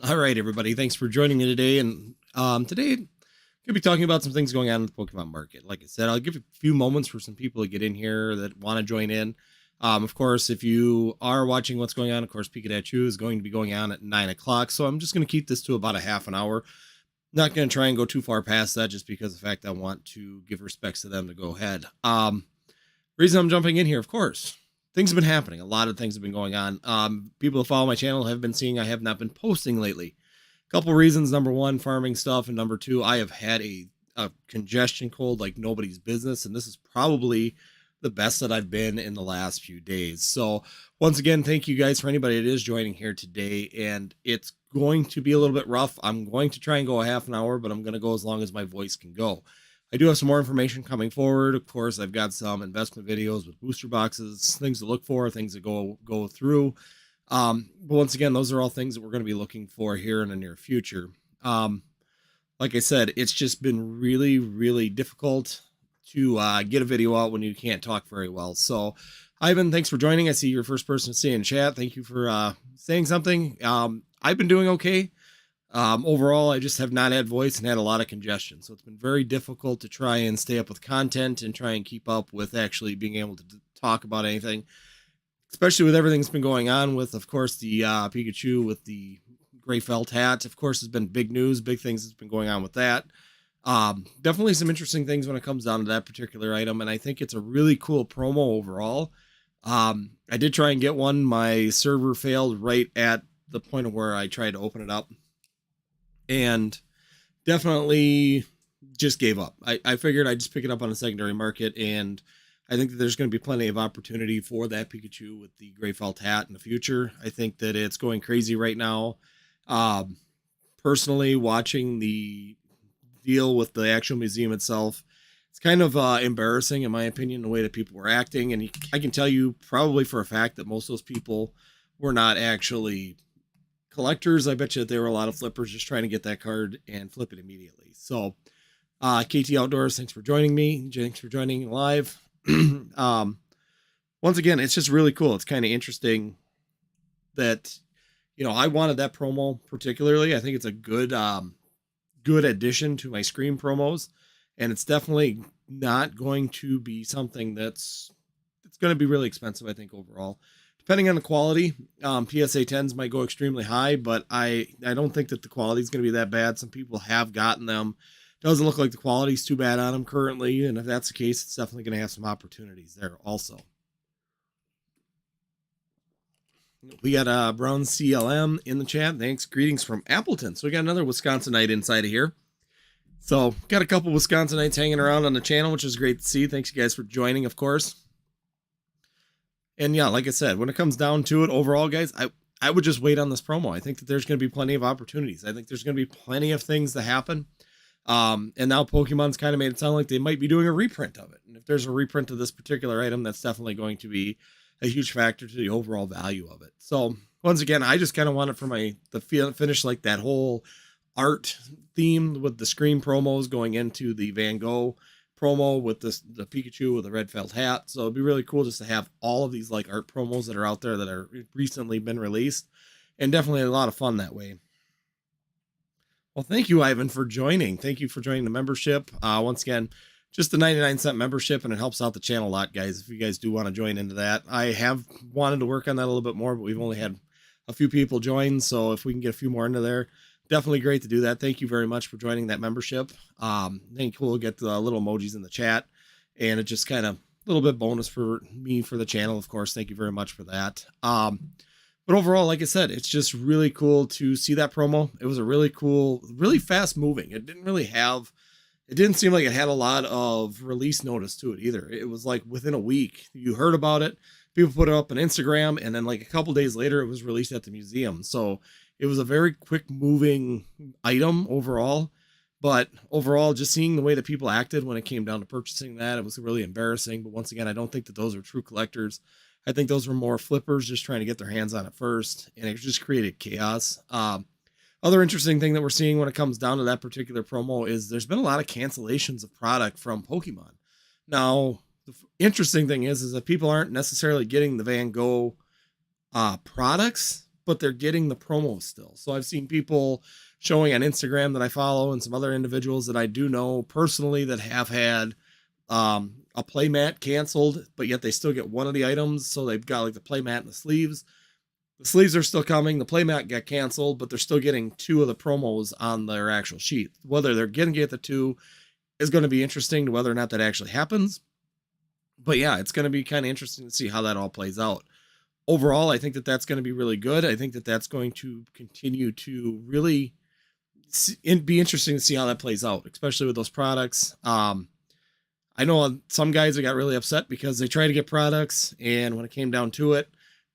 All right, everybody. Thanks for joining me today. And today, I'm going to be talking about some things going on in the Pokemon market. Like I said, I'll give a few moments for some people to get in here that want to join in. Of course, if you are watching what's going on, of course, Pikachu is going to be going on at 9 o'clock. So I'm just going to keep this to about a half an hour. Not going to try and go too far past that just because of the fact I want to give respects to them to go ahead. Reason I'm jumping in here, of course, things have been happening. A lot of things have been going on. People who follow my channel have been seeing I have not been posting lately. A couple reasons. Number one, farming stuff. And number two, I have had a congestion cold like nobody's business. And this is probably the best that I've been in the last few days. So once again, thank you guys for anybody that is joining here today. And it's going to be a little bit rough. I'm going to try and go a half an hour, but I'm going to go as long as my voice can go. I do have some more information coming forward. Of course, I've got some investment videos with booster boxes, things to look for, things to go through. But once again, those are all things that we're going to be looking for here in the near future. Like I said, it's just been really, really difficult to get a video out when you can't talk very well. So, Ivan, thanks for joining. I see you're the first person to say in chat. Thank you for saying something. I've been doing okay. Overall, I just have not had voice and had a lot of congestion. So it's been very difficult to try and stay up with content and try and keep up with actually being able to talk about anything, especially with everything that's been going on with, of course, the Pikachu with the gray felt hat. Of course, has been big news, big things that's been going on with that. Definitely some interesting things when it comes down to that particular item. And I think it's a really cool promo overall. I did try and get one. My server failed right at the point of where I tried to open it up. And definitely just gave up. I figured I'd just pick it up on the secondary market, and I think that there's going to be plenty of opportunity for that Pikachu with the gray felt hat in the future. I think that it's going crazy right now. Personally, watching the deal with the actual museum itself, it's kind of embarrassing, in my opinion, the way that people were acting. And I can tell you probably for a fact that most of those people were not actually collectors. I bet you that there were a lot of flippers just trying to get that card and flip it immediately. So KT Outdoors, thanks for joining me. Thanks for joining live. Once again, it's just really cool. It's kind of interesting that, I wanted that promo particularly. I think it's a good addition to my Scream promos, and it's definitely not going to be something it's going to be really expensive, I think, overall. Depending on the quality, PSA 10s might go extremely high, but I don't think that the quality is going to be that bad. Some people have gotten them. Doesn't look like the quality's too bad on them currently, and if that's the case, it's definitely going to have some opportunities there also. We got Brown CLM in the chat. Thanks. Greetings from Appleton. So we got another Wisconsinite inside of here. So got a couple Wisconsinites hanging around on the channel, which is great to see. Thanks you guys for joining, of course. And yeah, like I said, when it comes down to it, overall, guys, I would just wait on this promo. I think that there's going to be plenty of opportunities. I think there's going to be plenty of things to happen. And now Pokemon's kind of made it sound like they might be doing a reprint of it. And if there's a reprint of this particular item, that's definitely going to be a huge factor to the overall value of it. So once again, I just kind of want it for the finish, like that whole art theme with the Scream promos going into the Van Gogh promo with the Pikachu with the red felt hat. So it'd be really cool just to have all of these like art promos that are out there that are recently been released, and definitely a lot of fun that way. Well, thank you, Ivan, for joining. Thank you for joining the membership. Once again, just the 99-cent membership, and it helps out the channel a lot, guys. If you guys do want to join into that, I have wanted to work on that a little bit more, but we've only had a few people join. So if we can get a few more into there, definitely great to do that. Thank you very much for joining that membership. Thank you. We'll get the little emojis in the chat, and it just kind of a little bit bonus for me for the channel, of course. Thank you very much for that. But overall, like I said, it's just really cool to see that promo. It was a really cool, really fast moving. It didn't seem like it had a lot of release notice to it either. It was like within a week you heard about it. People put it up on Instagram, and then like a couple days later, it was released at the museum. So it was a very quick moving item overall, but overall, just seeing the way that people acted when it came down to purchasing that, it was really embarrassing. But once again, I don't think that those are true collectors. I think those were more flippers just trying to get their hands on it first, and it just created chaos. Other interesting thing that we're seeing when it comes down to that particular promo is there's been a lot of cancellations of product from Pokemon. Now, the interesting thing is that people aren't necessarily getting the Van Gogh products, but they're getting the promos still. So I've seen people showing on Instagram that I follow and some other individuals that I do know personally that have had a playmat canceled, but yet they still get one of the items. So they've got like the playmat and the sleeves. The sleeves are still coming. The playmat got canceled, but they're still getting 2 of the promos on their actual sheet. Whether they're going to get the 2 is going to be interesting to whether or not that actually happens. But yeah, it's going to be kind of interesting to see how that all plays out. Overall, I think that that's going to be really good. I think that that's going to continue to really be interesting to see how that plays out, especially with those products. I know some guys that got really upset because they tried to get products, and when it came down to it,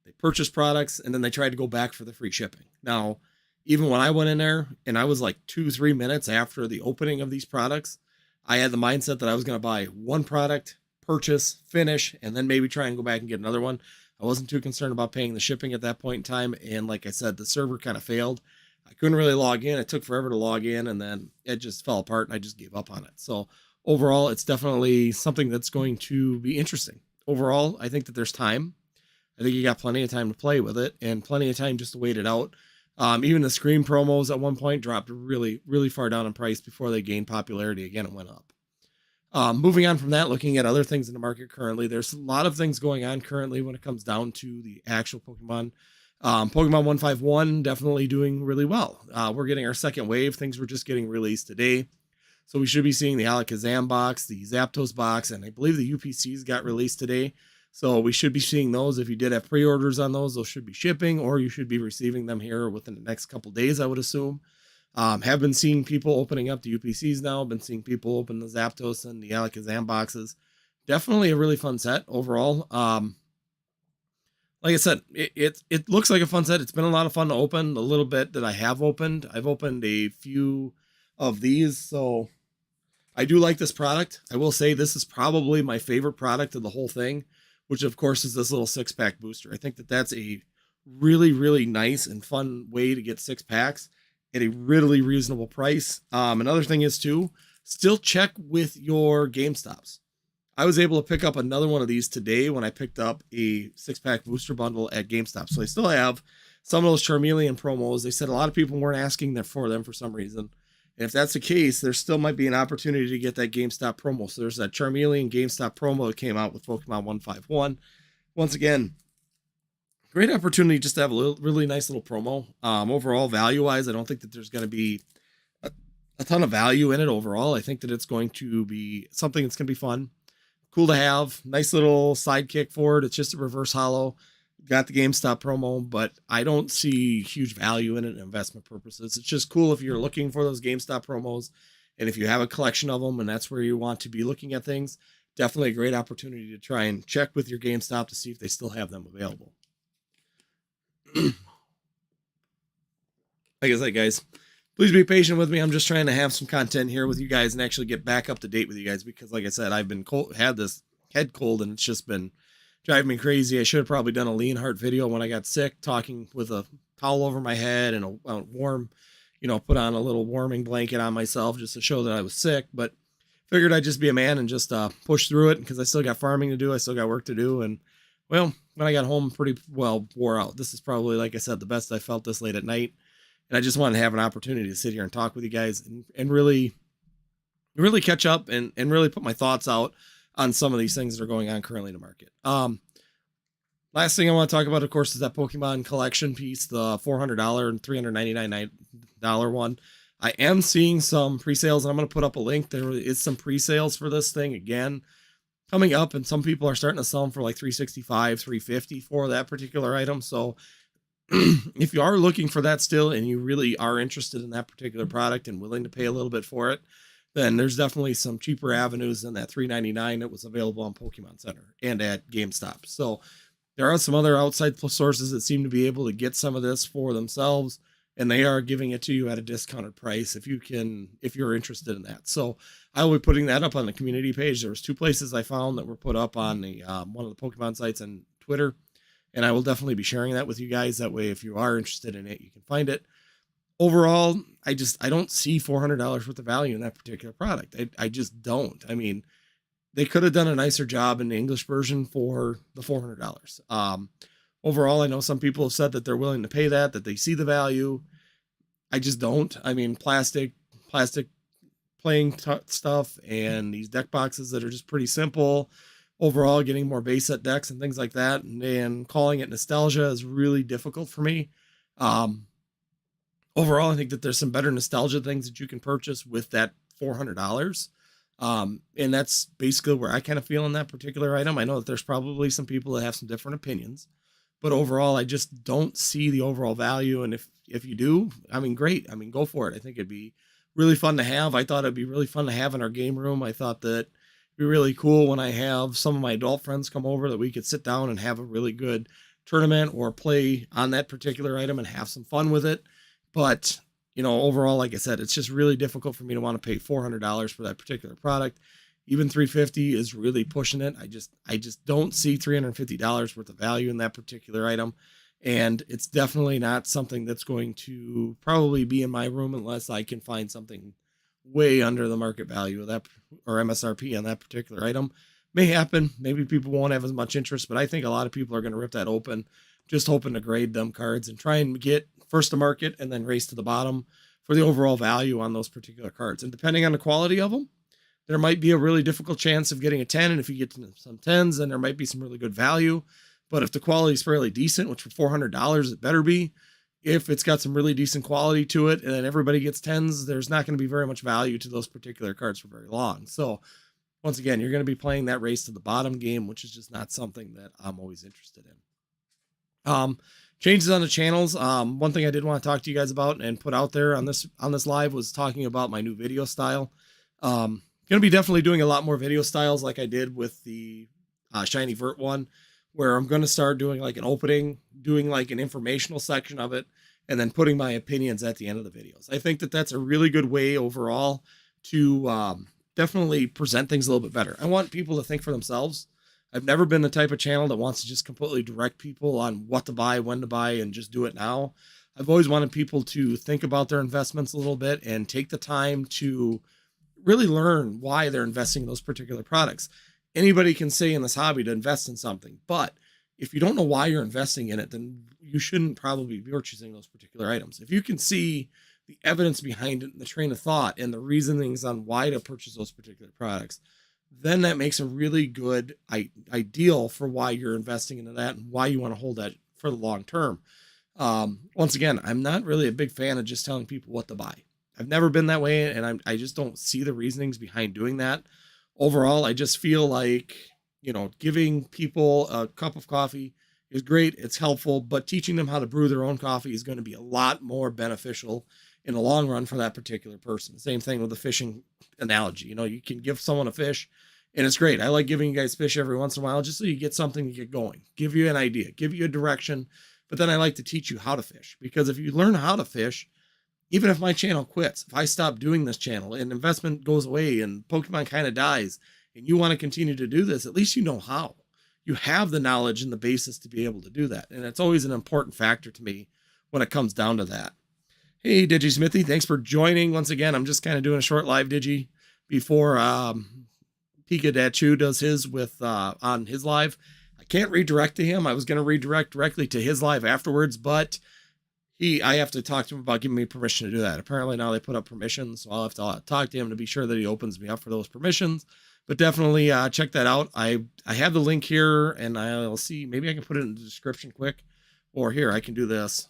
they purchased products and then they tried to go back for the free shipping. Now, even when I went in there and I was like 2-3 minutes after the opening of these products, I had the mindset that I was going to buy one product, purchase, finish, and then maybe try and go back and get another one. I wasn't too concerned about paying the shipping at that point in time. And like I said, the server kind of failed. I couldn't really log in. It took forever to log in, and then it just fell apart and I just gave up on it. So overall, it's definitely something that's going to be interesting. Overall, I think that there's time. I think you got plenty of time to play with it and plenty of time just to wait it out. Even the Scream promos at one point dropped really, really far down in price before they gained popularity. Again, it went up. Moving on from that, looking at other things in the market currently, there's a lot of things going on currently when it comes down to the actual Pokemon. Pokemon 151 definitely doing really well. We're getting our second wave. Things were just getting released today. So we should be seeing the Alakazam box, the Zapdos box, and I believe the UPCs got released today. So we should be seeing those. If you did have pre-orders on those should be shipping, or you should be receiving them here within the next couple days, I would assume. Have been seeing people opening up the UPCs now. Been seeing people open the Zapdos and the Alakazam boxes. Definitely a really fun set overall. Like I said, it looks like a fun set. It's been a lot of fun to open. The little bit that I have opened, I've opened a few of these, so I do like this product. I will say this is probably my favorite product of the whole thing, which of course is this little 6-pack booster. I think that that's a really, really nice and fun way to get 6 packs at a really reasonable price. Another thing is too, still check with your GameStops. I was able to pick up another one of these today when I picked up a 6-pack booster bundle at GameStop. So I still have some of those Charmeleon promos. They said a lot of people weren't asking for them for some reason. And if that's the case, there still might be an opportunity to get that GameStop promo. So there's that Charmeleon GameStop promo that came out with Pokemon 151. Once again, great opportunity just to have a really nice little promo. Overall, value-wise, I don't think that there's going to be a ton of value in it overall. I think that it's going to be something that's going to be fun. Cool to have. Nice little sidekick for it. It's just a reverse holo. Got the GameStop promo, but I don't see huge value in it in investment purposes. It's just cool if you're looking for those GameStop promos, and if you have a collection of them and that's where you want to be looking at things, definitely a great opportunity to try and check with your GameStop to see if they still have them available. Like I said, guys, please be patient with me. I'm just trying to have some content here with you guys and actually get back up to date with you guys because, like I said, I've been had this head cold and it's just been driving me crazy. I should have probably done a lean heart video when I got sick, talking with a towel over my head and a warm, put on a little warming blanket on myself just to show that I was sick. But figured I'd just be a man and just push through it because I still got farming to do. I still got work to do. And well, when I got home, pretty well wore out. This is probably, like I said, the best I felt this late at night. And I just wanted to have an opportunity to sit here and talk with you guys and really catch up and really put my thoughts out on some of these things that are going on currently in the market. Last thing I want to talk about, of course, is that Pokemon collection piece, the $400 and $399 one. I am seeing some pre-sales, and I'm going to put up a link. There is some pre-sales for this thing again coming up, and some people are starting to sell them for like $365, $350 for that particular item. So if you are looking for that still and you really are interested in that particular product and willing to pay a little bit for it, then there's definitely some cheaper avenues than that $399 that was available on Pokemon Center and at GameStop. So there are some other outside sources that seem to be able to get some of this for themselves, and they are giving it to you at a discounted price if you're interested in that. So I will be putting that up on the community page. There was 2 places I found that were put up on the one of the Pokemon sites on Twitter, and I will definitely be sharing that with you guys. That way, if you are interested in it, you can find it. Overall, I don't see $400 worth of value in that particular product. I just don't. I mean, they could have done a nicer job in the English version for the $400. Overall, I know some people have said that they're willing to pay that they see the value. I just don't. I mean, plastic playing stuff and these deck boxes that are just pretty simple. Overall, getting more base set decks and things like that, and calling it nostalgia is really difficult for me. Overall, I think that there's some better nostalgia things that you can purchase with that $400. And that's basically where I kind of feel in that particular item. I know that there's probably some people that have some different opinions, but overall, I just don't see the overall value. And if you do, I mean, great. I mean, go for it. I think it'd be really fun to have. I thought it'd be really fun to have in our game room. I thought that it'd be really cool when I have some of my adult friends come over that we could sit down and have a really good tournament or play on that particular item and have some fun with it. But, you know, overall, like I said, it's just really difficult for me to want to pay $400 for that particular product. Even $350 is really pushing it. I just don't see $350 worth of value in that particular item. And it's definitely not something that's going to probably be in my room unless I can find something way under the market value of that, or MSRP on that particular item. May happen. Maybe people won't have as much interest, but I think a lot of people are going to rip that open, just hoping to grade them cards and try and get first to market and then race to the bottom for the overall value on those particular cards. And depending on the quality of them, there might be a really difficult chance of getting a 10. And if you get to some 10s, then there might be some really good value. But if the quality is fairly decent, which for $400, it better be, if it's got some really decent quality to it and then everybody gets 10s, there's not going to be very much value to those particular cards for very long. So once again, you're going to be playing that race to the bottom game, which is just not something that I'm always interested in. Changes on the channels. One thing I did want to talk to you guys about and put out there on this live was talking about my new video style. Going to be definitely doing a lot more video styles like I did with the Shiny Vert one, where I'm going to start doing like an opening, doing like an informational section of it, and then putting my opinions at the end of the videos. I think that that's a really good way overall to definitely present things a little bit better. I want people to think for themselves. I've never been the type of channel that wants to just completely direct people on what to buy, when to buy, and just do it now. I've always wanted people to think about their investments a little bit and take the time to really learn why they're investing in those particular products. Anybody can say in this hobby to invest in something, but if you don't know why you're investing in it, then you shouldn't probably be purchasing those particular items. If you can see the evidence behind it and the train of thought and the reasonings on why to purchase those particular products, then that makes a really good ideal for why you're investing into that and why you want to hold that for the long term. Once again, I'm not really a big fan of just telling people what to buy. I've never been that way, and I just don't see the reasonings behind doing that. Overall, I just feel like, you know, giving people a cup of coffee is great. It's helpful, but teaching them how to brew their own coffee is going to be a lot more beneficial in the long run for that particular person. Same thing with the fishing analogy. You know, you can give someone a fish and it's great. I like giving you guys fish every once in a while, just so you get something to get going, give you an idea, give you a direction. But then I like to teach you how to fish, because if you learn how to fish, even if my channel quits, if I stop doing this channel and investment goes away and Pokemon kind of dies and you want to continue to do this, at least you know how. You have the knowledge and the basis to be able to do that. And it's always an important factor to me when it comes down to that. Hey, DigiSmithy, thanks for joining. Once again, I'm just kind of doing a short live Digi before Pikachu does his with on his live. I can't redirect to him. I was going to redirect directly to his live afterwards, but I have to talk to him about giving me permission to do that. Apparently now they put up permissions, so I'll have to talk to him to be sure that he opens me up for those permissions. But definitely check that out. I have the link here, and I'll see. Maybe I can put it in the description quick, or here I can do this.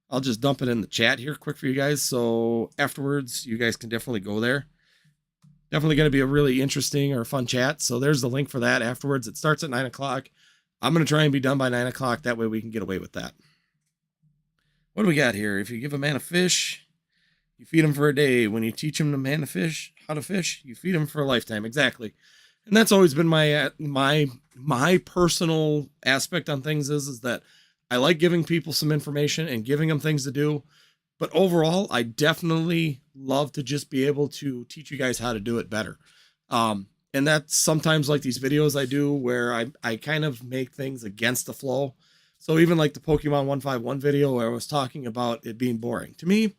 I'll just dump it in the chat here quick for you guys. So afterwards, you guys can definitely go there. Definitely going to be a really interesting or fun chat. So there's the link for that afterwards. It starts at 9 o'clock. I'm going to try and be done by 9 o'clock. That way we can get away with that. What do we got here? If you give a man a fish, you feed him for a day. When you teach him how to fish, you feed him for a lifetime. Exactly. And that's always been my personal aspect on things is that I like giving people some information and giving them things to do. But overall, I definitely love to just be able to teach you guys how to do it better. And that's sometimes like these videos I do where I kind of make things against the flow. So even like the Pokemon 151 video where I was talking about it being boring. To me,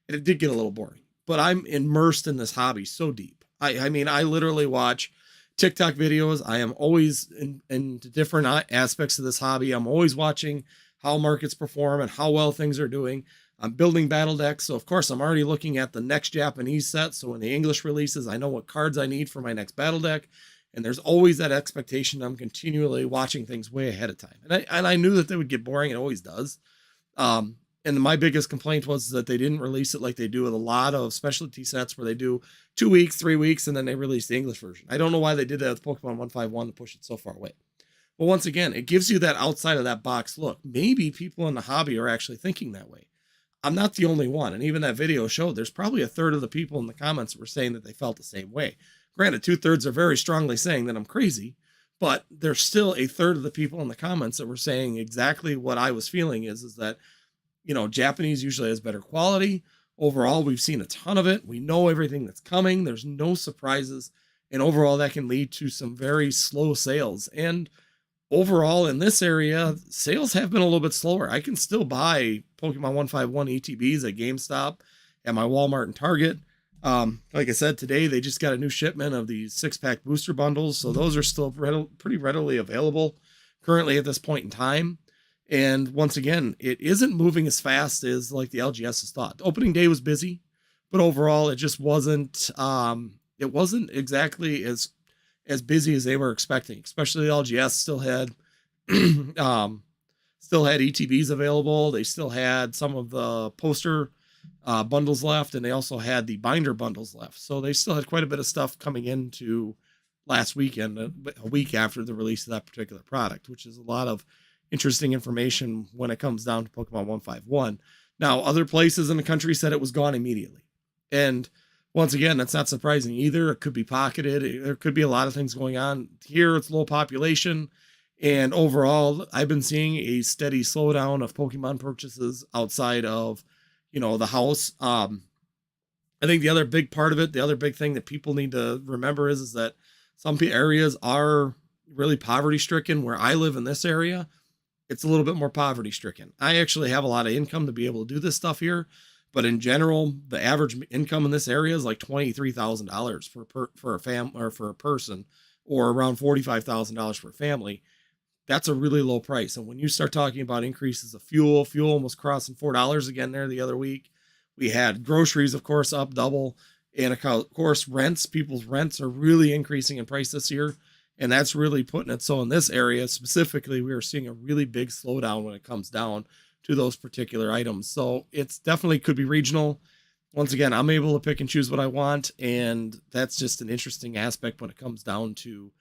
it did get a little boring. But I'm immersed in this hobby so deep. I mean, I literally watch TikTok videos. I am always into different aspects of this hobby. I'm always watching how markets perform and how well things are doing. I'm building battle decks. So of course I'm already looking at the next Japanese set. So when the English releases, I know what cards I need for my next battle deck. And there's always that expectation. I'm continually watching things way ahead of time. And I knew that they would get boring. It always does. And my biggest complaint was that they didn't release it like they do with a lot of specialty sets where they do 2 weeks, 3 weeks, and then they release the English version. I don't know why they did that with Pokemon 151 to push it so far away. But once again, it gives you that outside of that box look. Maybe people in the hobby are actually thinking that way. I'm not the only one. And even that video showed there's probably a third of the people in the comments that were saying that they felt the same way. Granted, 2/3 are very strongly saying that I'm crazy, but there's still a third of the people in the comments that were saying exactly what I was feeling is that, Japanese usually has better quality. Overall, we've seen a ton of it. We know everything that's coming. There's no surprises. And overall, that can lead to some very slow sales. And overall, in this area, sales have been a little bit slower. I can still buy Pokemon 151 ETBs at GameStop, at my Walmart and Target. Like I said, today they just got a new shipment of these 6-pack booster bundles. So those are still pretty readily available currently at this point in time. And once again, it isn't moving as fast as like the LGS has thought. The opening day was busy, but overall it just wasn't, it wasn't exactly as busy as they were expecting, especially the LGS still had, ETBs available. They still had some of the poster bundles left, and they also had the binder bundles left. So they still had quite a bit of stuff coming into last weekend, a week after the release of that particular product, which is a lot of interesting information when it comes down to Pokemon 151. Now, other places in the country said it was gone immediately. And once again, that's not surprising either. It could be pocketed. There could be a lot of things going on. Here, it's low population. And overall, I've been seeing a steady slowdown of Pokemon purchases outside of, the house. I think the other big part of it, the other big thing that people need to remember is that some areas are really poverty stricken. Where I live in this area, it's a little bit more poverty stricken. I actually have a lot of income to be able to do this stuff here. But in general, the average income in this area is like $23,000 for a family or for a person, or around $45,000 for a family. That's a really low price. And when you start talking about increases of fuel almost crossing $4 again there the other week. We had groceries, of course, up double. And of course, people's rents are really increasing in price this year. And that's really putting it. So in this area specifically, we are seeing a really big slowdown when it comes down to those particular items. So it's definitely could be regional. Once again, I'm able to pick and choose what I want. And that's just an interesting aspect when it comes down to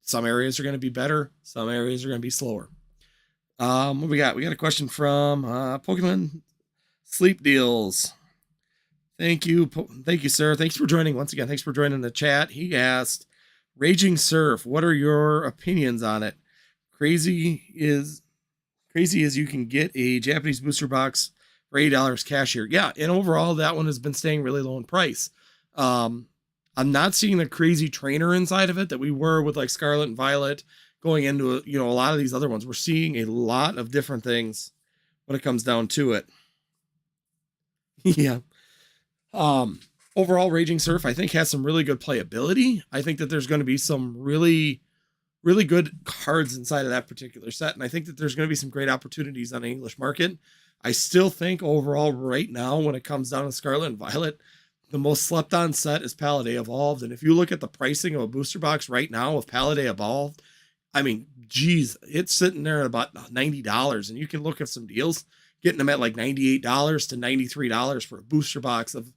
some areas are going to be better. Some areas are going to be slower. What we got? We got a question from Pokemon Sleep Deals. Thank you. Thank you, sir. Thanks for joining. Once again, thanks for joining the chat. He asked, Raging Surf, what are your opinions on it? Crazy as you can get a Japanese booster box for $8 cash here. Yeah, and overall, that one has been staying really low in price. I'm not seeing the crazy trainer inside of it that we were with like Scarlet and Violet going into, a lot of these other ones. We're seeing a lot of different things when it comes down to it. Yeah. Overall, Raging Surf, I think, has some really good playability. I think that there's going to be some really, really good cards inside of that particular set. And I think that there's going to be some great opportunities on the English market. I still think overall right now, when it comes down to Scarlet and Violet, the most slept on set is Paldea Evolved. And if you look at the pricing of a booster box right now of Paldea Evolved, I mean, geez, it's sitting there at about $90. And you can look at some deals, getting them at like $98 to $93 for a booster box of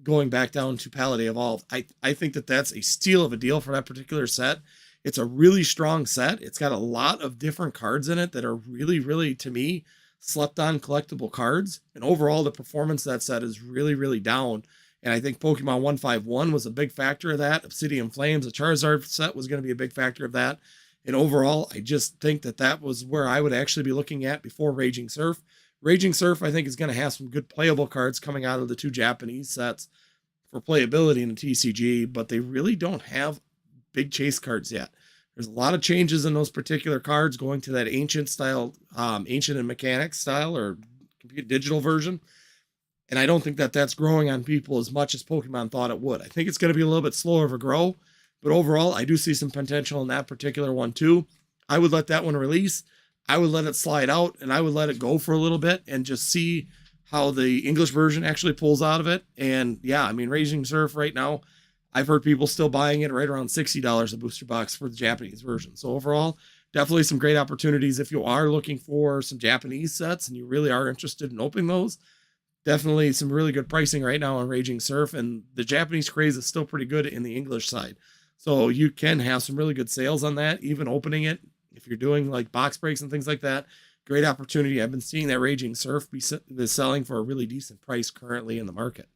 going back down to Paldea Evolved. I think that that's a steal of a deal for that particular set. It's a really strong set. It's got a lot of different cards in it that are really, really, to me, slept on collectible cards. And overall, the performance of that set is really, really down. And I think Pokemon 151 was a big factor of that. Obsidian Flames, the Charizard set was going to be a big factor of that. And overall, I just think that that was where I would actually be looking at before Raging Surf. Raging Surf, I think, is going to have some good playable cards coming out of the 2 Japanese sets for playability in the TCG, but they really don't have big chase cards yet. There's a lot of changes in those particular cards going to that ancient style, ancient and mechanics style or digital version. And I don't think that that's growing on people as much as Pokemon thought it would. I think it's going to be a little bit slower of a grow, But overall, I do see some potential in that particular one too. I would let that one release. I would let it slide out, and I would let it go for a little bit and just see how the English version actually pulls out of it. And yeah, I mean, Raging Surf right now, I've heard people still buying it right around $60 a booster box for the Japanese version. So overall, definitely some great opportunities if you are looking for some Japanese sets and you really are interested in opening those. Definitely some really good pricing right now on Raging Surf, and the Japanese craze is still pretty good in the English side. So you can have some really good sales on that, even opening it. If you're doing like box breaks and things like that, great opportunity. I've been seeing that Raging Surf be selling for a really decent price currently in the market.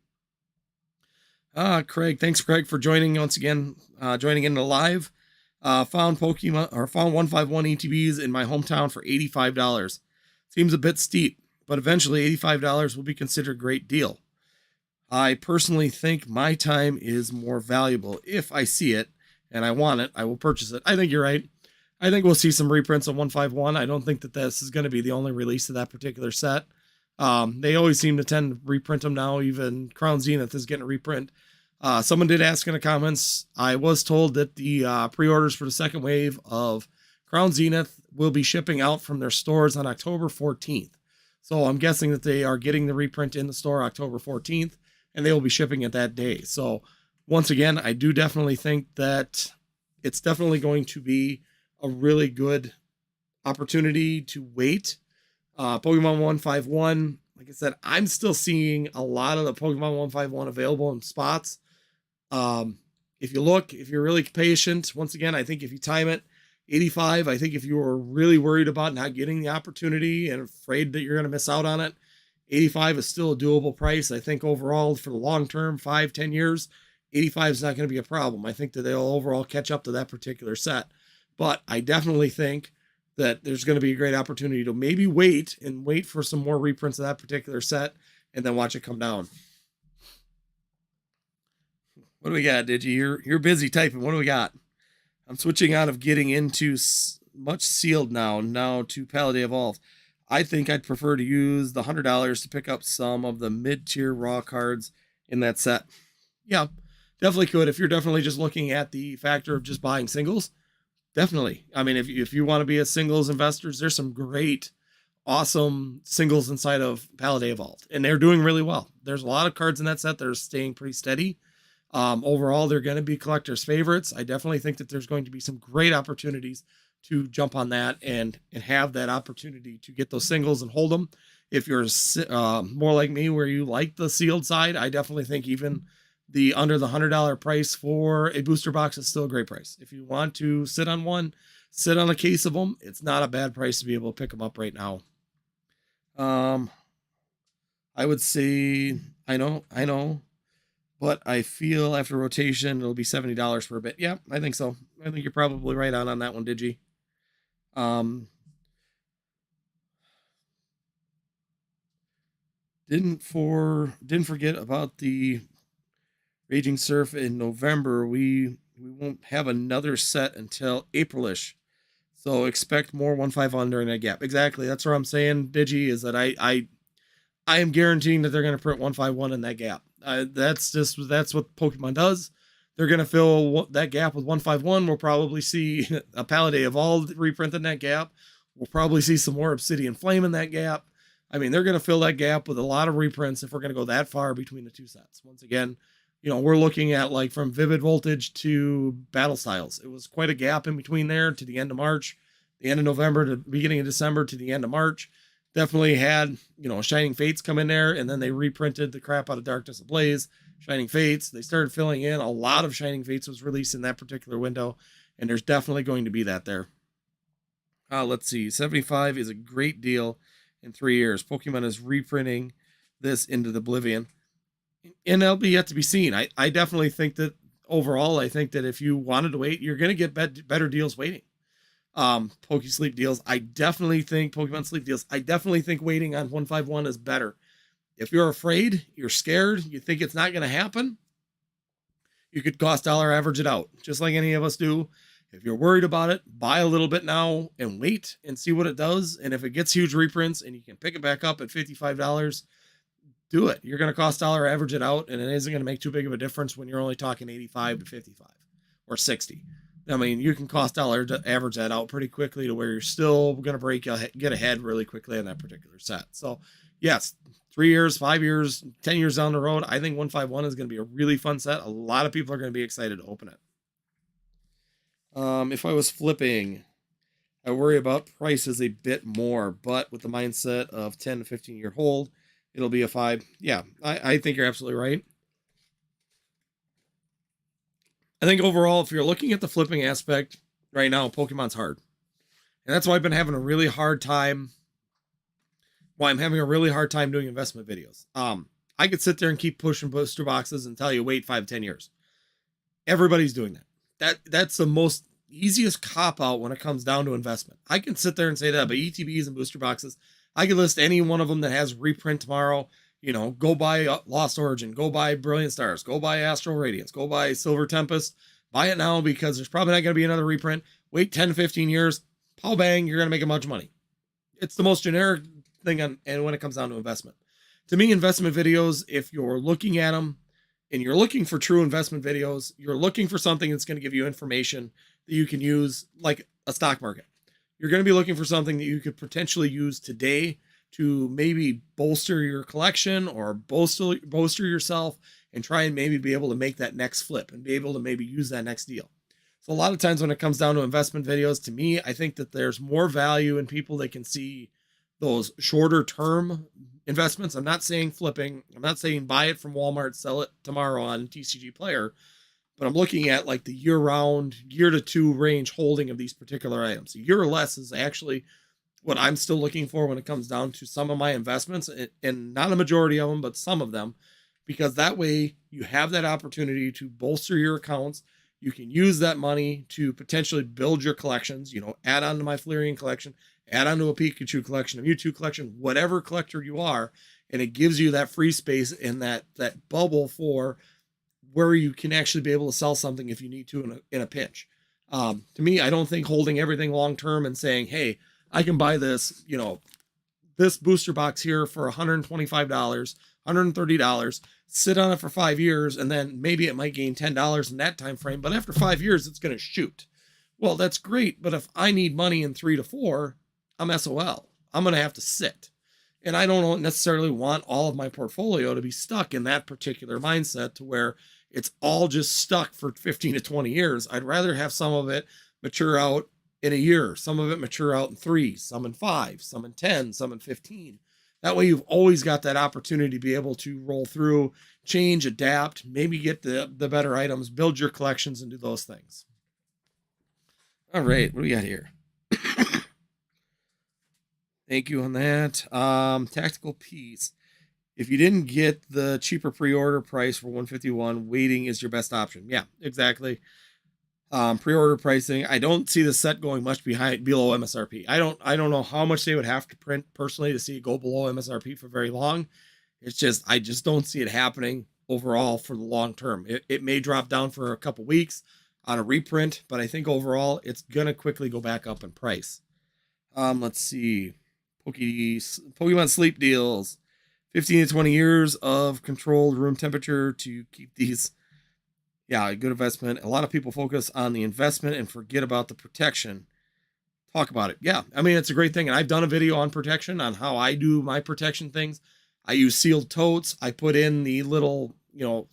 Craig, thanks Craig for joining once again, joining in the live. Found 151 ETBs in my hometown for $85. Seems a bit steep, but eventually $85 will be considered a great deal. I personally think my time is more valuable. If I see it and I want it, I will purchase it. I think you're right. I think we'll see some reprints of 151. I don't think that this is going to be the only release of that particular set. They always seem to tend to reprint them now. Even Crown Zenith is getting a reprint. Someone did ask in the comments, I was told that the pre-orders for the second wave of Crown Zenith will be shipping out from their stores on October 14th. So I'm guessing that they are getting the reprint in the store October 14th, and they will be shipping it that day. So once again, I do definitely think that it's definitely going to be a really good opportunity to wait. Pokemon 151, like I said, I'm still seeing a lot of the Pokemon 151 available in spots. If you look, if you're really patient, once again, I think if you time it, 85, I think if you were really worried about not getting the opportunity and afraid that you're going to miss out on it, 85 is still a doable price. I think overall for the long term, 5-10 years, 85 is not going to be a problem. I think that they'll overall catch up to that particular set. But I definitely think that there's going to be a great opportunity to maybe wait for some more reprints of that particular set and then watch it come down. What do we got, Digi? You're busy typing. What do we got? I'm switching out of getting into much sealed now to Paldea Evolved. I think I'd prefer to use the $100 to pick up some of the mid-tier raw cards in that set. Yeah, definitely could. If you're definitely just looking at the factor of just buying singles, definitely. I mean, if you want to be a singles investors, there's some great, awesome singles inside of Paldea Evolved, and they're doing really well. There's a lot of cards in that set that are staying pretty steady. Overall, they're going to be collectors' favorites. I definitely think that there's going to be some great opportunities to jump on that and have that opportunity to get those singles and hold them. If you're more like me, where you like the sealed side, I definitely think even the under the $100 price for a booster box is still a great price. If you want to sit on one, sit on a case of them. It's not a bad price to be able to pick them up right now. I would say, I know, but I feel after rotation, it'll be $70 for a bit. Yeah, I think so. I think you're probably right on that one, Digi. Didn't forget about the Raging Surf in November. We won't have another set until Aprilish. So expect more 151 during that gap. Exactly. That's what I'm saying, Digi, is that I am guaranteeing that they're going to print 151 in that gap. That's what Pokemon does. They're going to fill that gap with 151. We'll probably see a Paldea Evolved reprint in that gap. We'll probably see some more Obsidian Flame in that gap. I mean, they're going to fill that gap with a lot of reprints if we're going to go that far between the two sets. Once again, we're looking at like from Vivid Voltage to Battle Styles. It was quite a gap in between there to the end of March, the end of November to beginning of December to the end of March. Definitely had, Shining Fates come in there, and then they reprinted the crap out of Darkness Ablaze, Shining Fates. They started filling in. A lot of Shining Fates was released in that particular window, and there's definitely going to be that there. Let's see. 75 is a great deal in 3 years. Pokemon is reprinting this into the oblivion. And it'll be yet to be seen. I definitely think that overall, I think that if you wanted to wait, you're going to get better deals waiting. Pokesleep deals. I definitely think Pokemon Sleep deals. I definitely think waiting on 151 is better. If you're afraid, you're scared, you think it's not going to happen, you could cost dollar average it out, just like any of us do. If you're worried about it, buy a little bit now and wait and see what it does. And if it gets huge reprints and you can pick it back up at $55, do it. You're going to cost dollar average it out, and it isn't going to make too big of a difference when you're only talking 85 to 55. or 60. I mean, you can cost dollar to average that out pretty quickly to where you're still going to get ahead really quickly on that particular set. So yes, 3 years, 5 years, 10 years down the road, I think 151 is going to be a really fun set. A lot of people are going to be excited to open it. If I was flipping, I worry about prices a bit more, but with the mindset of 10 to 15 year hold, it'll be a 5. Yeah, I think you're absolutely right. I think overall, if you're looking at the flipping aspect right now, Pokemon's hard. And that's why I've been having a really hard time. Why I'm having a really hard time doing investment videos. I could sit there and keep pushing booster boxes and tell you wait 5-10 years. Everybody's doing that. That's the most easiest cop out when it comes down to investment. I can sit there and say that, but ETBs and booster boxes, I could list any one of them that has reprint tomorrow. You know, go buy Lost Origin, go buy Brilliant Stars, go buy Astral Radiance, go buy Silver Tempest. Buy it now because there's probably not going to be another reprint. Wait 10 to 15 years, pow bang, you're going to make a bunch of money. It's the most generic thing and when it comes down to investment. To me, investment videos, if you're looking at them and you're looking for true investment videos, you're looking for something that's going to give you information that you can use like a stock market. You're going to be looking for something that you could potentially use today to maybe bolster your collection or bolster yourself and try and maybe be able to make that next flip and be able to maybe use that next deal. So a lot of times when it comes down to investment videos, to me, I think that there's more value in people that can see those shorter term investments. I'm not saying flipping. I'm not saying buy it from Walmart, sell it tomorrow on TCG Player, but I'm looking at like the year-round, year to two range holding of these particular items. A year or less is actually what I'm still looking for when it comes down to some of my investments, and not a majority of them, but some of them, because that way you have that opportunity to bolster your accounts. You can use that money to potentially build your collections, you know, add on to my Flareon collection, add on to a Pikachu collection, a Mewtwo collection, whatever collector you are. And it gives you that free space in that bubble for where you can actually be able to sell something if you need to in a pinch. To me, I don't think holding everything long-term and saying, hey, I can buy this, you know, this booster box here for $125, $130, sit on it for 5 years, and then maybe it might gain $10 in that time frame, but after 5 years, it's going to shoot. Well, that's great, but if I need money in 3 to 4, I'm SOL. I'm going to have to sit. And I don't necessarily want all of my portfolio to be stuck in that particular mindset to where it's all just stuck for 15 to 20 years. I'd rather have some of it mature out in a year, some of it mature out in 3, some in 5, some in 10, some in 15. That way you've always got that opportunity to be able to roll through, change, adapt, maybe get the better items, build your collections, and do those things. All right, what do we got here? Thank you on that. Tactical Piece. If you didn't get the cheaper pre-order price for 151, waiting is your best option. Yeah, exactly. Pre-order pricing. I don't see the set going much below MSRP. I don't know how much they would have to print personally to see it go below MSRP for very long. It's just, I just don't see it happening overall for the long term. It may drop down for a couple weeks on a reprint, but I think overall it's going to quickly go back up in price. Let's see. Pokemon sleep deals. 15 to 20 years of controlled room temperature to keep these. Yeah, a good investment. A lot of people focus on the investment and forget about the protection. Talk about it. Yeah, I mean, it's a great thing. And I've done a video on protection, on how I do my protection things. I use sealed totes. I put in the little,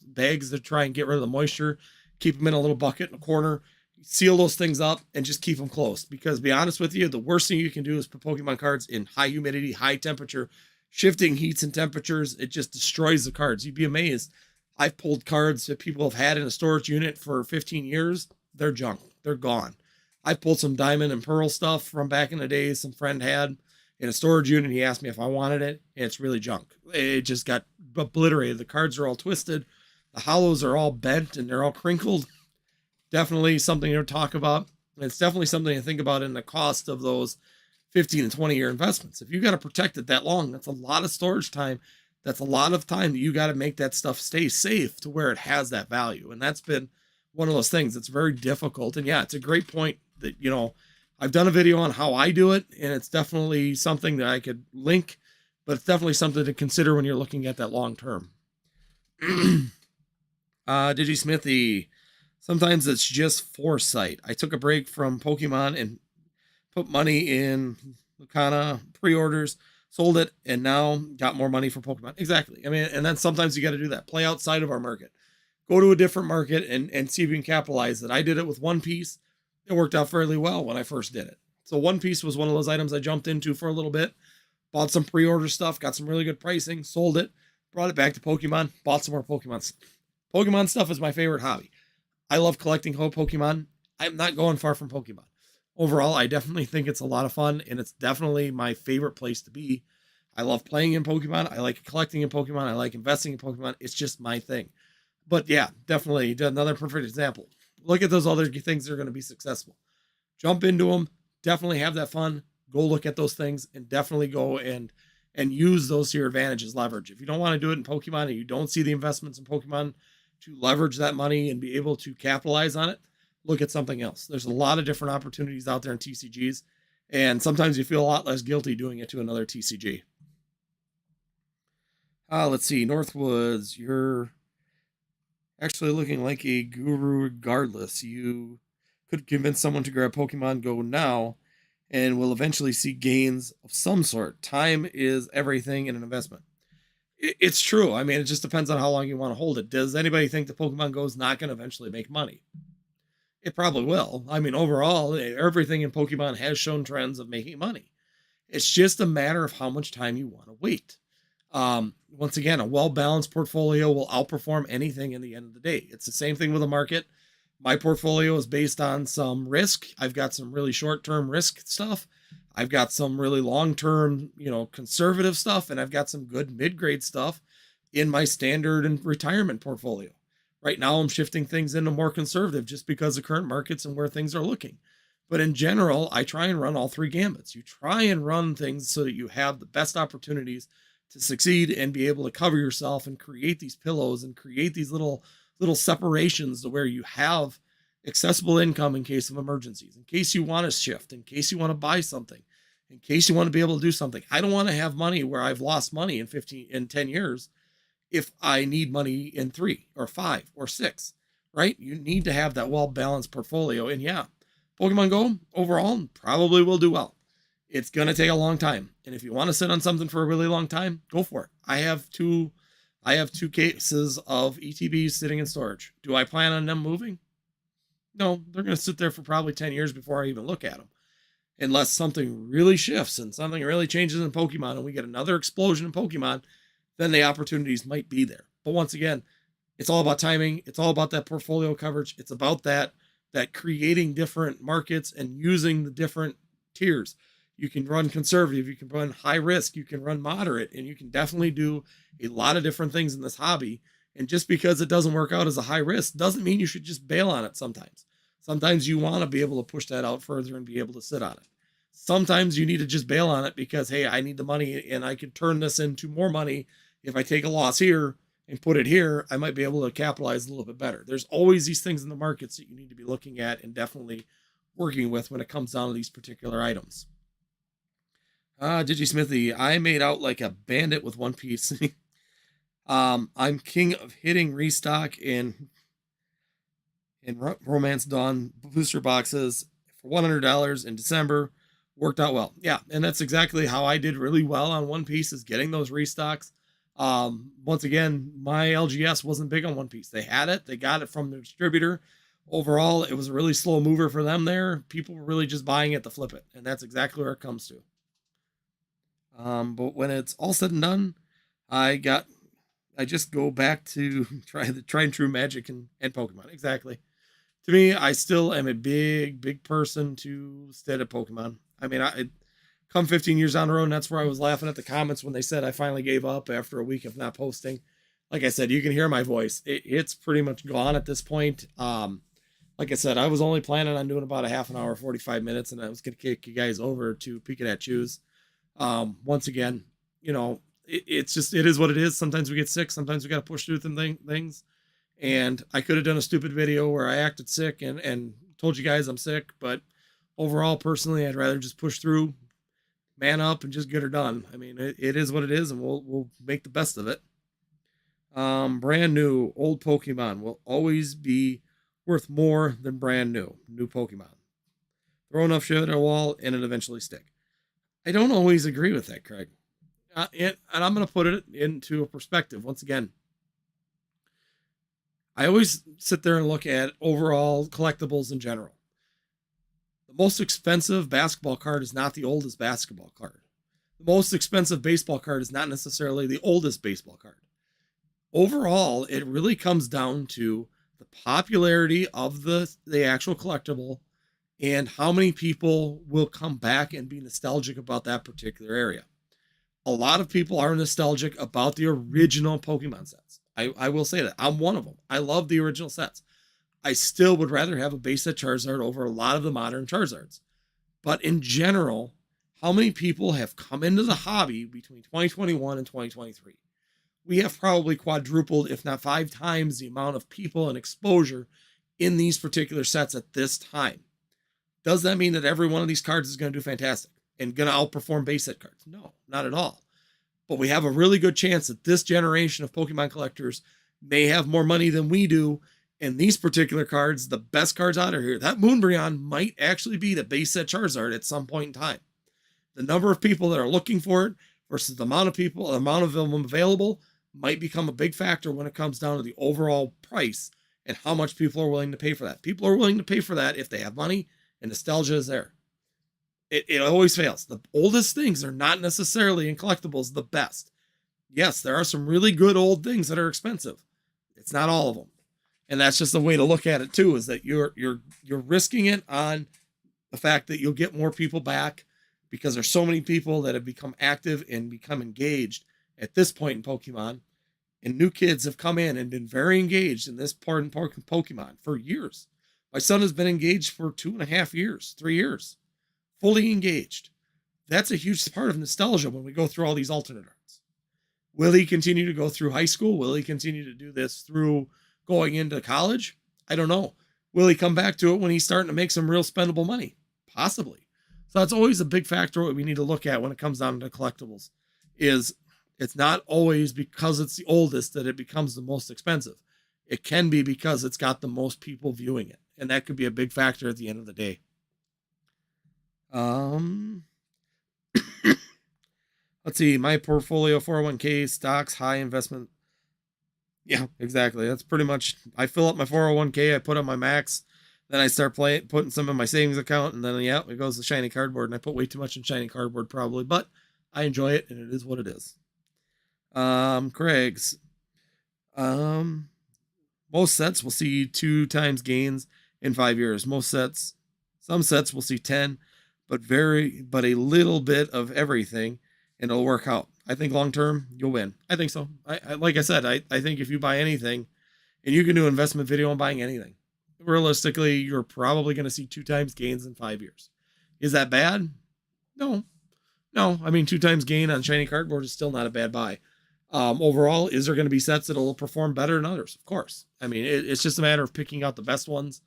bags to try and get rid of the moisture. Keep them in a little bucket in a corner. Seal those things up and just keep them closed. Because to be honest with you, the worst thing you can do is put Pokemon cards in high humidity, high temperature, shifting heats and temperatures. It just destroys the cards. You'd be amazed. I've pulled cards that people have had in a storage unit for 15 years. They're junk. They're gone. I've pulled some diamond and pearl stuff from back in the days some friend had in a storage unit. He asked me if I wanted it. And it's really junk. It just got obliterated. The cards are all twisted. The hollows are all bent and they're all crinkled. Definitely something to talk about. And it's definitely something to think about in the cost of those 15 and 20 year investments. If you got to protect it that long, that's a lot of storage time. That's a lot of time that you got to make that stuff stay safe to where it has that value. And that's been one of those things that's very difficult. And yeah, it's a great point that, I've done a video on how I do it, and it's definitely something that I could link, but it's definitely something to consider when you're looking at that long term. Digismithy. Sometimes it's just foresight. I took a break from Pokemon and put money in Lucana pre-orders, sold it, and now got more money for Pokemon. Exactly. I mean, and then sometimes you got to do that. Play outside of our market. Go to a different market and see if you can capitalize it. I did it with One Piece. It worked out fairly well when I first did it. So One Piece was one of those items I jumped into for a little bit. Bought some pre-order stuff, got some really good pricing, sold it, brought it back to Pokemon, bought some more Pokemon. Pokemon stuff is my favorite hobby. I love collecting Pokemon. I'm not going far from Pokemon. Overall, I definitely think it's a lot of fun, and it's definitely my favorite place to be. I love playing in Pokemon. I like collecting in Pokemon. I like investing in Pokemon. It's just my thing. But yeah, definitely another perfect example. Look at those other things that are going to be successful. Jump into them. Definitely have that fun. Go look at those things and definitely go and use those to your advantage as leverage. If you don't want to do it in Pokemon and you don't see the investments in Pokemon to leverage that money and be able to capitalize on it, look at something else. There's a lot of different opportunities out there in TCGs, and sometimes you feel a lot less guilty doing it to another TCG. Let's see, Northwoods, you're actually looking like a guru regardless. You could convince someone to grab Pokemon Go now and will eventually see gains of some sort. Time is everything in an investment. It's true. I mean, it just depends on how long you want to hold it. Does anybody think the Pokemon Go is not going to eventually make money? It probably will. I mean, overall, everything in Pokemon has shown trends of making money. It's just a matter of how much time you want to wait. Once again, a well-balanced portfolio will outperform anything in the end of the day. It's the same thing with the market. My portfolio is based on some risk. I've got some really short-term risk stuff. I've got some really long-term, conservative stuff, and I've got some good mid-grade stuff in my standard and retirement portfolio. Right now, I'm shifting things into more conservative just because of current markets and where things are looking. But in general, I try and run all three gambits. You try and run things so that you have the best opportunities to succeed and be able to cover yourself and create these pillows and create these little separations to where you have accessible income in case of emergencies, in case you want to shift, in case you want to buy something, in case you want to be able to do something. I don't want to have money where I've lost money in 10 years if I need money in 3 or 5 or 6, right? You need to have that well-balanced portfolio. And yeah, Pokemon Go overall probably will do well. It's going to take a long time. And if you want to sit on something for a really long time, go for it. I have two cases of ETBs sitting in storage. Do I plan on them moving? No, they're going to sit there for probably 10 years before I even look at them. Unless something really shifts and something really changes in Pokemon and we get another explosion in Pokemon, then the opportunities might be there. But once again, it's all about timing. It's all about that portfolio coverage. It's about that creating different markets and using the different tiers. You can run conservative, you can run high risk, you can run moderate, and you can definitely do a lot of different things in this hobby. And just because it doesn't work out as a high risk doesn't mean you should just bail on it sometimes. Sometimes you want to be able to push that out further and be able to sit on it. Sometimes you need to just bail on it because, hey, I need the money and I can turn this into more money. If I take a loss here and put it here, I might be able to capitalize a little bit better. There's always these things in the markets that you need to be looking at and definitely working with when it comes down to these particular items. DigiSmithy, I made out like a bandit with One Piece. I'm king of hitting restock in Romance Dawn booster boxes for $100 in December. Worked out well. Yeah, and that's exactly how I did really well on One Piece, is getting those restocks. Once again, my LGS wasn't big on One Piece. They had it. They got it from the distributor. Overall, it was a really slow mover for them there. People were really just buying it to flip it, and that's exactly where it comes to. But when it's all said and done, I just go back to try and true Magic and Pokemon. Exactly. To me, I still am a big person to stay at Pokemon. I mean, I come 15 years down the road, and that's where I was laughing at the comments when they said I finally gave up after a week of not posting. Like I said, you can hear my voice. It's pretty much gone at this point. Like I said, I was only planning on doing about a half an hour, 45 minutes, and I was going to kick you guys over to Pikachu. Once again, it is what it is. Sometimes we get sick. Sometimes we got to push through things. And I could have done a stupid video where I acted sick and told you guys I'm sick. But overall, personally, I'd rather just push through, man up, and just get her done. I mean, it is what it is, and we'll make the best of it. Brand new, old Pokemon will always be worth more than brand new Pokemon. Throw enough shit at a wall and it eventually stick. I don't always agree with that, Craig. And I'm going to put it into a perspective. Once again, I always sit there and look at overall collectibles in general. The most expensive basketball card is not the oldest basketball card. The most expensive baseball card is not necessarily the oldest baseball card. Overall, it really comes down to the popularity of the actual collectible and how many people will come back and be nostalgic about that particular area. A lot of people are nostalgic about the original Pokemon sets. I will say that. I'm one of them. I love the original sets. I still would rather have a base set Charizard over a lot of the modern Charizards. But in general, how many people have come into the hobby between 2021 and 2023? We have probably quadrupled, if not 5 times, the amount of people and exposure in these particular sets at this time. Does that mean that every one of these cards is going to do fantastic and going to outperform base set cards? No, not at all. But we have a really good chance that this generation of Pokemon collectors may have more money than we do. And these particular cards, the best cards out of here, that Moonbreon might actually be the base set Charizard at some point in time. The number of people that are looking for it versus the amount of people, the amount of them available might become a big factor when it comes down to the overall price and how much people are willing to pay for that. People are willing to pay for that if they have money and nostalgia is there. It always fails. The oldest things are not necessarily in collectibles the best. Yes, there are some really good old things that are expensive. It's not all of them. And that's just the way to look at it too, is that you're risking it on the fact that you'll get more people back because there's so many people that have become active and become engaged at this point in Pokemon. And new kids have come in and been very engaged in this part in Pokemon for years. My son has been engaged for 2.5 years, 3 years. Fully engaged. That's a huge part of nostalgia when we go through all these alternate arts. Will he continue to go through high school? Will he continue to do this through going into college? I don't know. Will he come back to it when he's starting to make some real spendable money? Possibly. So that's always a big factor what we need to look at when it comes down to collectibles. Is it's not always because it's the oldest that it becomes the most expensive. It can be because it's got the most people viewing it. And that could be a big factor at the end of the day. Let's see, my portfolio, 401k, stocks, high investment. Yeah, exactly. That's pretty much, I fill up my 401k, I put on my max, then I start putting some in my savings account, and then, yeah, it goes to shiny cardboard, and I put way too much in shiny cardboard probably, but I enjoy it, and it is what it is. Craig's. Most sets will see 2 times gains in 5 years. Some sets will see 10, but a little bit of everything, and it'll work out. I think long term you'll win. I think so. I like I said, I think if you buy anything, and you can do an investment video on buying anything, realistically, you're probably going to see 2 times gains in 5 years. Is that bad? No. I mean, 2 times gain on shiny cardboard is still not a bad buy. Overall, is there going to be sets that will perform better than others? Of course. I mean, it's just a matter of picking out the best ones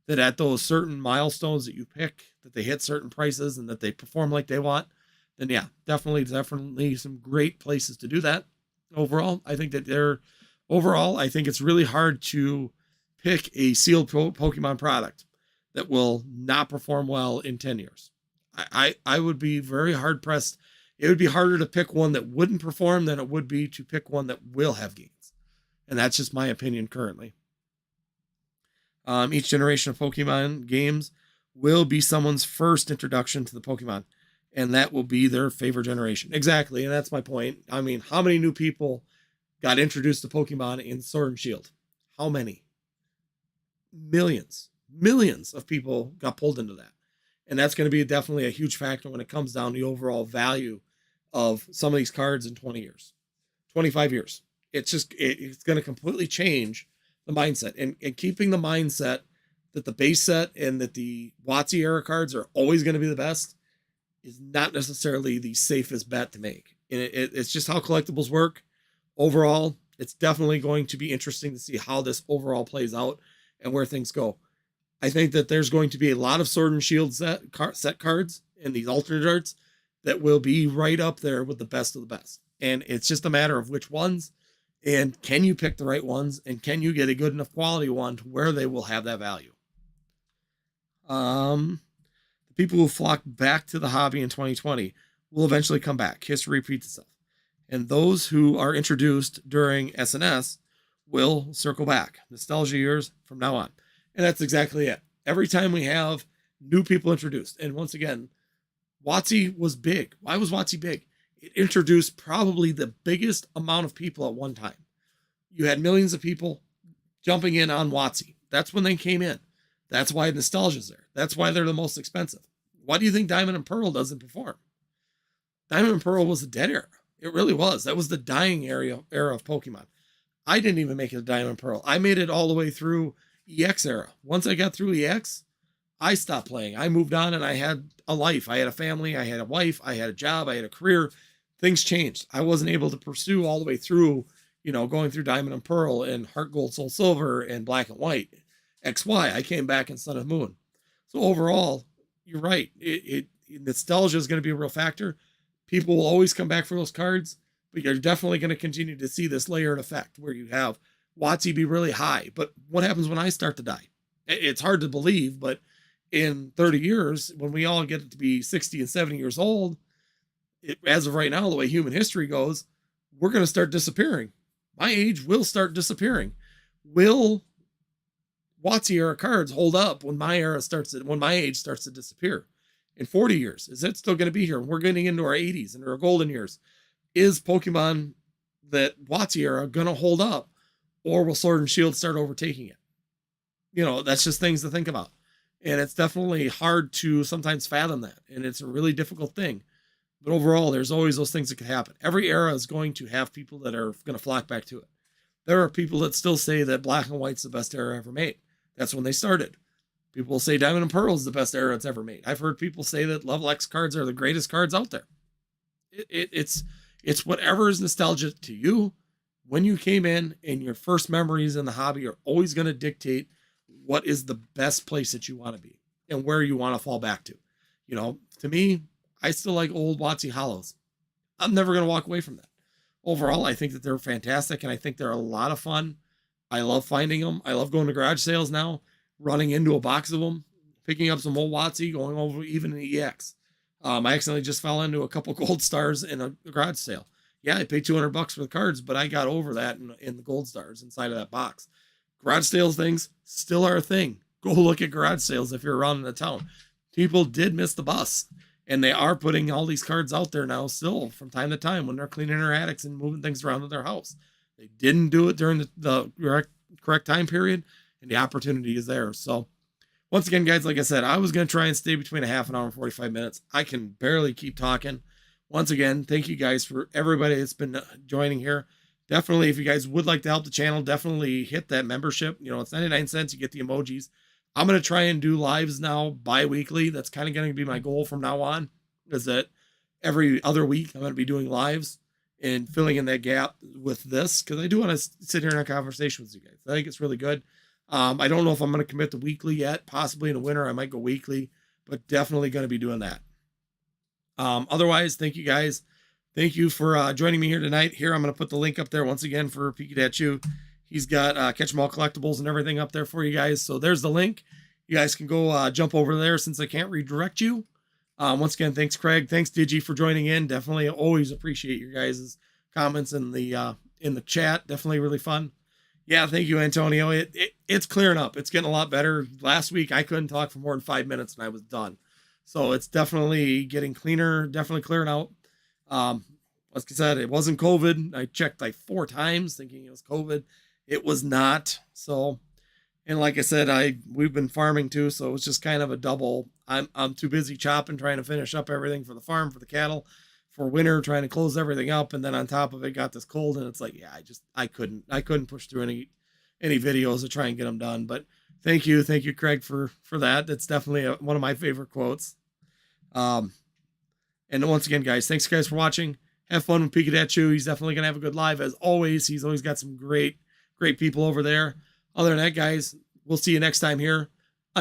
that at those certain milestones that you pick, that they hit certain prices and that they perform like they want. Then yeah, definitely some great places to do that. Overall, I think it's really hard to pick a sealed Pokemon product that will not perform well in 10 years. I would be very hard pressed. It would be harder to pick one that wouldn't perform than it would be to pick one that will have gains. And that's just my opinion currently. Each generation of Pokemon games will be someone's first introduction to the Pokemon, and that will be their favorite generation. Exactly, and that's my point. I mean, how many new people got introduced to Pokemon in Sword and Shield? How many? Millions of people got pulled into that. And that's going to be definitely a huge factor when it comes down to the overall value of some of these cards in 20 years, 25 years. It's going to completely change the mindset, and keeping the mindset that the base set and that the WotC era cards are always going to be the best is not necessarily the safest bet to make. And it's just how collectibles work. Overall, it's definitely going to be interesting to see how this overall plays out and where things go. I think that there's going to be a lot of Sword and Shield set cards and these alternate arts that will be right up there with the best of the best. And it's just a matter of which ones And can you pick the right ones? And can you get a good enough quality one to where they will have that value? The people who flocked back to the hobby in 2020 will eventually come back. History repeats itself. And those who are introduced during SNS will circle back. Nostalgia years from now on. And that's exactly it. Every time we have new people introduced, and once again, WotC was big. Why was WotC big? It introduced probably the biggest amount of people at one time. You had millions of people jumping in on WotC. That's when they came in. That's why nostalgia's there. That's why they're the most expensive. Why do you think Diamond and Pearl doesn't perform? Diamond and Pearl was a dead era. It really was. That was the dying era of Pokemon. I didn't even make it to Diamond and Pearl. I made it all the way through EX era. Once I got through EX, I stopped playing. I moved on and I had a life. I had a family. I had a wife. I had a job. I had a career. Things changed. I wasn't able to pursue all the way through, going through Diamond and Pearl and Heart Gold, Soul Silver and Black and White. XY. I came back in Sun and Moon. So overall, you're right. Nostalgia is going to be a real factor. People will always come back for those cards, but you're definitely going to continue to see this layered effect where you have WotC be really high. But what happens when I start to die? It's hard to believe, but in 30 years, when we all get to be 60 and 70 years old, as of right now, the way human history goes, we're going to start disappearing. My age will start disappearing. Will WotC era cards hold up when my age starts to disappear? In 40 years, is it still going to be here? We're getting into our 80s and our golden years. Is Pokemon that WotC era going to hold up, or will Sword and Shield start overtaking it? That's just things to think about. And it's definitely hard to sometimes fathom that. And it's a really difficult thing. But overall, there's always those things that could happen. Every era is going to have people that are going to flock back to it. There are people that still say that Black and White's the best era ever made. That's when they started. People will say Diamond and Pearl is the best era it's ever made. I've heard people say that Level X cards are the greatest cards out there. It's whatever is nostalgia to you. When you came in, and your first memories in the hobby are always going to dictate what is the best place that you want to be and where you want to fall back to. To me, I still like old WotC Hollows. I'm never going to walk away from that. Overall, I think that they're fantastic, and I think they're a lot of fun. I love finding them. I love going to garage sales now, running into a box of them, picking up some old WotC, going over even an EX. I accidentally just fell into a couple gold stars in a garage sale. Yeah, I paid $200 for the cards, but I got over that in the gold stars inside of that box. Garage sales things still are a thing. Go look at garage sales if you're around in the town. People did miss the bus, and they are putting all these cards out there now still from time to time when they're cleaning their attics and moving things around in their house. They didn't do it during the correct time period, and the opportunity is there. So once again, guys, like I said, I was going to try and stay between a half an hour and 45 minutes. I can barely keep talking. Once again, thank you guys for everybody that's been joining here. Definitely, if you guys would like to help the channel, definitely hit that membership. It's 99 cents. You get the emojis. I'm going to try and do lives now bi-weekly. That's kind of going to be my goal from now on, is that every other week I'm going to be doing lives and filling in that gap with this, because I do want to sit here and have a conversation with you guys. I think it's really good. I don't know if I'm going to commit to weekly yet. Possibly in the winter I might go weekly, but definitely going to be doing that. Otherwise, thank you guys. Thank you for joining me here tonight. Here, I'm going to put the link up there once again for Pikachu. He's got Catch 'em All collectibles and everything up there for you guys. So there's the link. You guys can go jump over there since I can't redirect you. Once again, thanks, Craig. Thanks, Digi, for joining in. Definitely always appreciate your guys' comments in the chat. Definitely really fun. Yeah, thank you, Antonio. It's clearing up. It's getting a lot better. Last week, I couldn't talk for more than 5 minutes and I was done. So it's definitely getting cleaner, definitely clearing out. Like I said, it wasn't COVID. I checked like 4 times thinking it was COVID. It was not. So, and like I said, we've been farming too. So it was just kind of a double. I'm too busy chopping, trying to finish up everything for the farm, for the cattle, for winter, trying to close everything up. And then on top of it, got this cold, and it's like, yeah, I couldn't push through any videos to try and get them done. But thank you, Craig, for that. That's definitely one of my favorite quotes. And once again, guys, thanks guys for watching. Have fun with Pikachu. He's definitely gonna have a good live as always. He's always got some great people over there. Other than that, guys, we'll see you next time here